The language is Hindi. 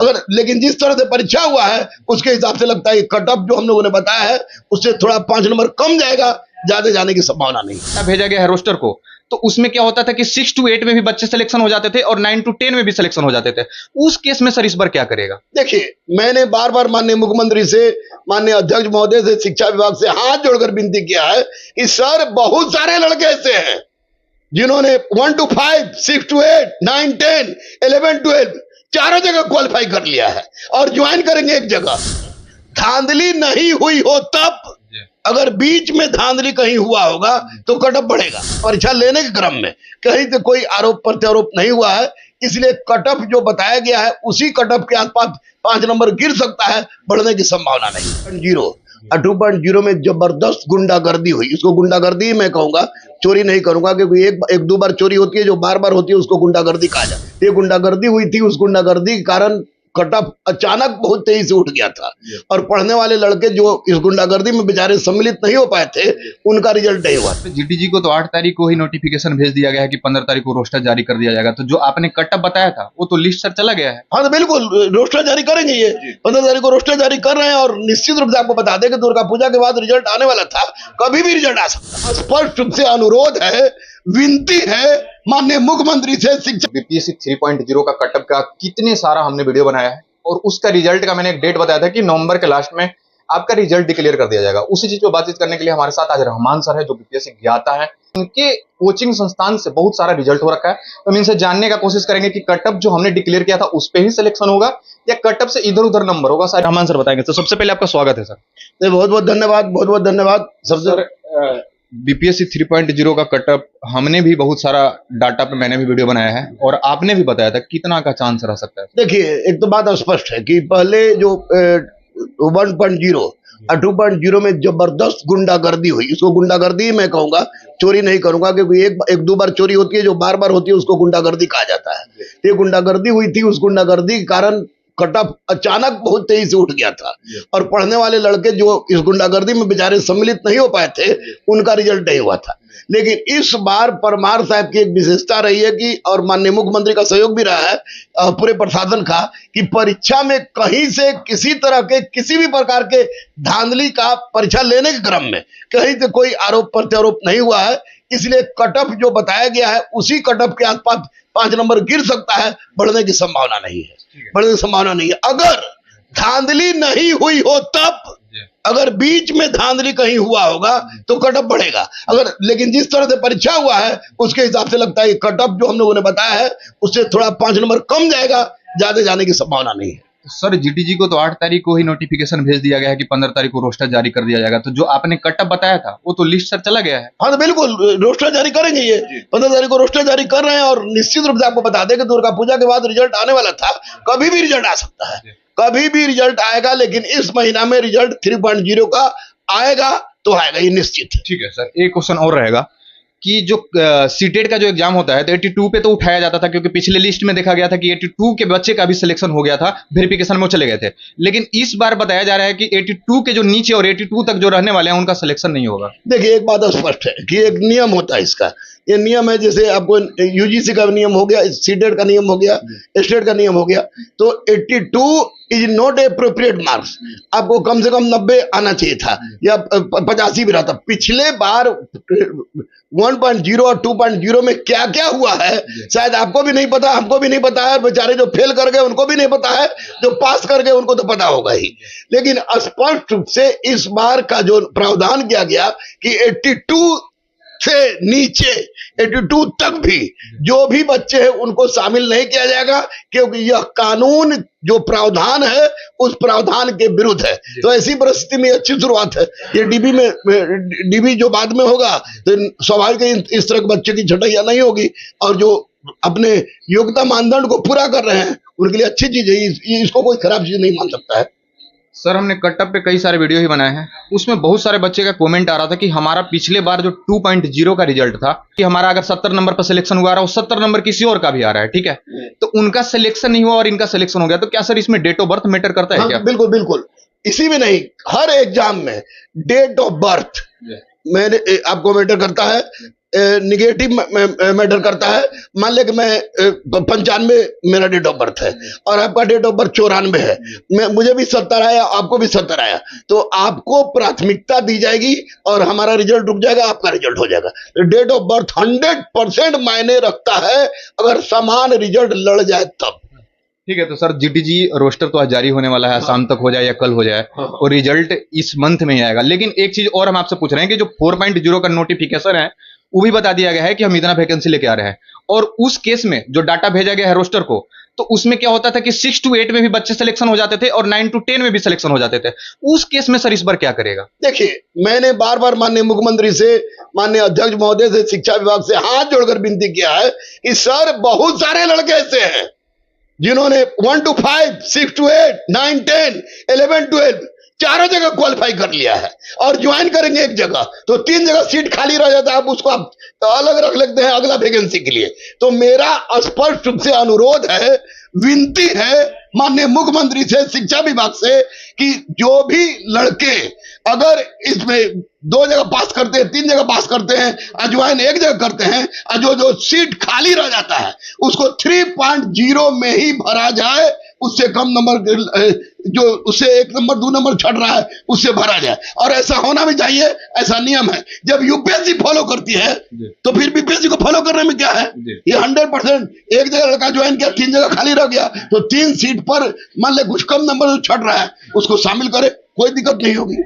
अगर लेकिन जिस तरह से परीक्षा हुआ है उसके हिसाब से लगता है कट ऑफ जो हम लोगों ने बताया है उससे थोड़ा 5 नंबर कम जाएगा, ज्यादा जाने की संभावना नहीं। भेजा गया है रोस्टर को, तो उसमें क्या होता था कि 6 to 8 में भी बच्चे सिलेक्शन हो जाते थे और 9 to 10 में भी सिलेक्शन हो जाते थे। उस केस में सर इस बार क्या करेगा? देखिए, मैंने बार बार माननीय मुख्यमंत्री से, माननीय अध्यक्ष महोदय से, शिक्षा विभाग से हाथ जोड़कर विनती किया है कि सर बहुत सारे लड़के ऐसे हैं जिन्होंने 1 to 5, 6 to 8, 9, 10, 11, 12 चारों जगह क्वालिफाई कर लिया है और ज्वाइन करेंगे एक जगह। धांधली नहीं हुई हो तब, अगर बीच में धांधली कहीं हुआ होगा तो कट ऑफ बढ़ेगा। परीक्षा लेने के क्रम में कहीं से कोई आरोप प्रत्यारोप नहीं हुआ है, इसलिए कट ऑफ जो बताया गया है उसी कट ऑफ के आसपास 5 नंबर गिर सकता है, बढ़ने की संभावना नहीं। 2.0 में जबरदस्त गुंडागर्दी हुई। इसको गुंडागर्दी ही मैं कहूंगा, चोरी नहीं करूंगा, क्योंकि एक दो बार चोरी होती है, जो बार बार होती है उसको गुंडागर्दी कहा जाता है। ये गुंडागर्दी हुई थी, उस गुंडागर्दी के कारण कट ऑफ अचानक बहुत तेजी से उठ गया था और पढ़ने वाले लड़के जो इस गुंडागर्दी में बेचारे सम्मिलित नहीं हो पाए थे उनका रिजल्ट नहीं हुआ। जीटीजी को तो 8 तारीख को ही नोटिफिकेशन भेज दिया गया है कि 15 तारीख को रोस्टर जारी कर दिया जाएगा, तो जो आपने कट ऑफ बताया था वो तो लिस्ट सर चला गया है। हाँ तो बिल्कुल रोस्टर जारी करेंगे, ये 15 तारीख को रोस्टर जारी कर रहे हैं और निश्चित रूप से आपको बता दें कि दुर्गा पूजा के बाद रिजल्ट आने वाला था, कभी भी रिजल्ट आ सकता है। स्पष्ट रूप से अनुरोध है, विनती है माननीय मुख्यमंत्री से, शिक्षा बीपीएससी 3.0 का कट ऑफ का कितने सारा हमने वीडियो बनाया है और उसका रिजल्ट का मैंने एक डेट बताया था कि नवंबर के लास्ट में आपका रिजल्ट डिक्लेयर कर दिया जाएगा। उसी चीज पर बातचीत करने के लिए हमारे साथ आज रहमान सर है, जो बीपीएससी ज्ञाता है। उनके कोचिंग संस्थान से बहुत सारा रिजल्ट हो रखा है, तो हम इनसे जानने का कोशिश करेंगे कि कट ऑफ जो हमने डिक्लेयर किया था उस पे ही सिलेक्शन होगा या कट ऑफ से इधर उधर नंबर होगा। सर रहमान सर बताएंगे। तो सबसे पहले आपका स्वागत है सर। बहुत बहुत धन्यवाद, बहुत बहुत धन्यवाद। सबसे बीपीएससी 3.0 का कट ऑफ हमने भी बहुत सारा डाटा पे मैंने भी वीडियो बनाया है और आपने भी बताया था, कितना का चांस रह सकता है? देखिए, एक तो बात स्पष्ट है कि पहले जो 1.0 और 2.0 में जबरदस्त गुंडागर्दी हुई। इसको गुंडागर्दी ही मैं कहूंगा, चोरी नहीं करूंगा, क्योंकि एक दो बार चोरी होती है, जो बार बार होती है उसको गुंडागर्दी कहा जाता है। ये गुंडागर्दी हुई थी, उस गुंडागर्दी के कारण कट ऑफ अचानक बहुत तेजी से उठ गया था और पढ़ने वाले लड़के जो इस गुंडागर्दी में बेचारे सम्मिलित नहीं हो पाए थे उनका रिजल्ट नहीं हुआ था। लेकिन इस बार परमार साहब की एक विशेषता रही है कि, और माननीय मुख्यमंत्री का सहयोग भी रहा है पूरे प्रशासन का, कि परीक्षा में कहीं से किसी तरह के किसी भी प्रकार के धांधली का परीक्षा लेने के क्रम में कहीं से कोई आरोप प्रत्यारोप नहीं हुआ है, इसलिए कट ऑफ जो बताया गया है उसी कट ऑफ के आसपास 5 नंबर गिर सकता है, बढ़ने की संभावना नहीं है, बढ़ने की संभावना नहीं है। अगर धांधली नहीं हुई हो तब, अगर बीच में धांधली कहीं हुआ होगा तो कट ऑफ बढ़ेगा। अगर लेकिन जिस तरह से परीक्षा हुआ है उसके हिसाब से लगता है कट ऑफ जो हम लोगों ने बताया है उससे थोड़ा 5 नंबर कम जाएगा, ज्यादा जाने की संभावना नहीं है। सर जीटीजी को तो 8 तारीख को ही नोटिफिकेशन भेज दिया गया है कि 15 तारीख को रोस्टर जारी कर दिया जाएगा, तो जो आपने कट ऑफ बताया था वो तो लिस्ट सर चला गया है। हाँ तो बिल्कुल रोस्टर जारी करेंगे, ये 15 तारीख को रोस्टर जारी कर रहे हैं और निश्चित रूप से आपको बता दें कि दुर्गा पूजा के बाद रिजल्ट आने वाला था, कभी भी रिजल्ट आ सकता है, कभी भी रिजल्ट आएगा। लेकिन इस महीना में रिजल्ट 3.0 का आएगा तो आएगा, ये निश्चित है। ठीक है सर, एक क्वेश्चन और रहेगा कि जो सीटेट का जो एग्जाम होता है तो 82 पे तो उठाया जाता था, क्योंकि पिछले लिस्ट में देखा गया था कि 82 के बच्चे का भी सिलेक्शन हो गया था, वेरिफिकेशन में चले गए थे। लेकिन इस बार बताया जा रहा है कि 82 के जो नीचे और 82 तक जो रहने वाले हैं उनका सिलेक्शन नहीं होगा। देखिए, एक बात स्पष्ट है कि एक नियम होता है इसका, ये नियम है जैसे आपको यूजीसी का नियम हो गया, सीटेट का नियम हो गया, स्टेट का नियम हो गया, तो 82 इज नॉट एप्रोप्रिएट मार्क्स। आपको कम से कम 90 आना चाहिए था या 85 भी रहा था। पिछले बार 1.0 और 2.0 में क्या क्या हुआ है शायद आपको भी नहीं पता, हमको भी नहीं पता है, बेचारे जो फेल कर गए उनको भी नहीं पता है, जो पास कर गए उनको तो पता होगा ही। लेकिन स्पष्ट रूप से इस बार का जो प्रावधान किया गया कि 82 से नीचे 82 तक भी जो भी बच्चे हैं उनको शामिल नहीं किया जाएगा, क्योंकि यह कानून जो प्रावधान है उस प्रावधान के विरुद्ध है। तो ऐसी परिस्थिति में अच्छी शुरुआत है। ये डीबी जो बाद में होगा तो स्वाभाविक इस तरह के बच्चे की छटैया नहीं होगी, और जो अपने योग्यता मानदंड को पूरा कर रहे हैं उनके लिए अच्छी चीज है, इसको कोई खराब चीज नहीं मान सकता है। सर हमने कट ऑफ पे कई सारे वीडियो ही बनाए हैं, उसमें बहुत सारे बच्चे का कमेंट आ रहा था कि हमारा पिछले बार जो 2.0 का रिजल्ट था कि हमारा अगर 70 नंबर पर सिलेक्शन हुआ रहा है, 70 नंबर किसी और का भी आ रहा है, ठीक है, तो उनका सिलेक्शन नहीं हुआ और इनका सिलेक्शन हो गया, तो क्या सर इसमें डेट ऑफ बर्थ मैटर करता है? हाँ, क्या? बिल्कुल बिल्कुल, इसी में नहीं, हर एग्जाम में डेट ऑफ बर्थ मैंने आपको मैटर करता है, निगेटिव मैटर करता है। मान ले कि मैं 95 मेरा डेट ऑफ बर्थ है और आपका डेट ऑफ बर्थ 94 है, मुझे भी 70 आया, आपको भी 70 आया, तो आपको प्राथमिकता दी जाएगी और हमारा रिजल्ट रुक जाएगा, आपका रिजल्ट हो जाएगा। डेट ऑफ बर्थ 100% मायने रखता है अगर समान रिजल्ट लड़ जाए तब। ठीक है, तो सर जीटीजी रोस्टर तो आज जारी होने वाला है, शाम तक हो जाए या कल हो जाए, और रिजल्ट इस मंथ में ही आएगा। लेकिन एक चीज और हम आपसे पूछ रहे हैं कि जो 4.0 का नोटिफिकेशन है वो भी बता दिया गया है कि हम इतना वैकेंसी लेके आ रहे हैं, और उस केस में जो डाटा भेजा गया है रोस्टर को, तो उसमें क्या होता था कि 6 to 8 में भी बच्चे सिलेक्शन हो जाते थे और 9 to 10 में भी सिलेक्शन हो जाते थे। उस केस में सर इस बार क्या करेगा? देखिए, मैंने बार बार माननीय मुख्यमंत्री से, माननीय अध्यक्ष महोदय से, शिक्षा विभाग से हाथ जोड़कर विनती किया है कि सर बहुत सारे लड़के ऐसे हैं जिन्होंने 1 to 5, 6 to 8, 9, 10, 11, 12 चारों जगह क्वालिफाई कर लिया है और ज्वाइन करेंगे एक जगह, तो 3 जगह सीट खाली रह जाता है, आप उसको आप अलग रख लेते हैं अगला वैकेंसी के लिए। तो मेरा स्पष्ट रूप से अनुरोध है, विनती है माननीय मुख्यमंत्री से, शिक्षा विभाग से, कि जो भी लड़के अगर इसमें 2 जगह पास करते हैं, 3 जगह पास करते हैं, ज्वाइन एक जगह करते हैं, जो सीट खाली रह जाता है उसको 3.0 में ही भरा जाए, उससे कम नंबर जो उससे 1 नंबर 2 नंबर छट रहा है उससे भरा जाए, और ऐसा होना भी चाहिए, ऐसा नियम है। जब यूपीएससी फॉलो करती है तो फिर बीपीएससी को फॉलो करने में क्या है? ये 100% एक जगह लड़का ज्वाइन किया, 3 जगह खाली रह गया, तो 3 सीट पर मान ले कुछ कम नंबर छट रहा है उसको शामिल करे, कोई दिक्कत नहीं होगी।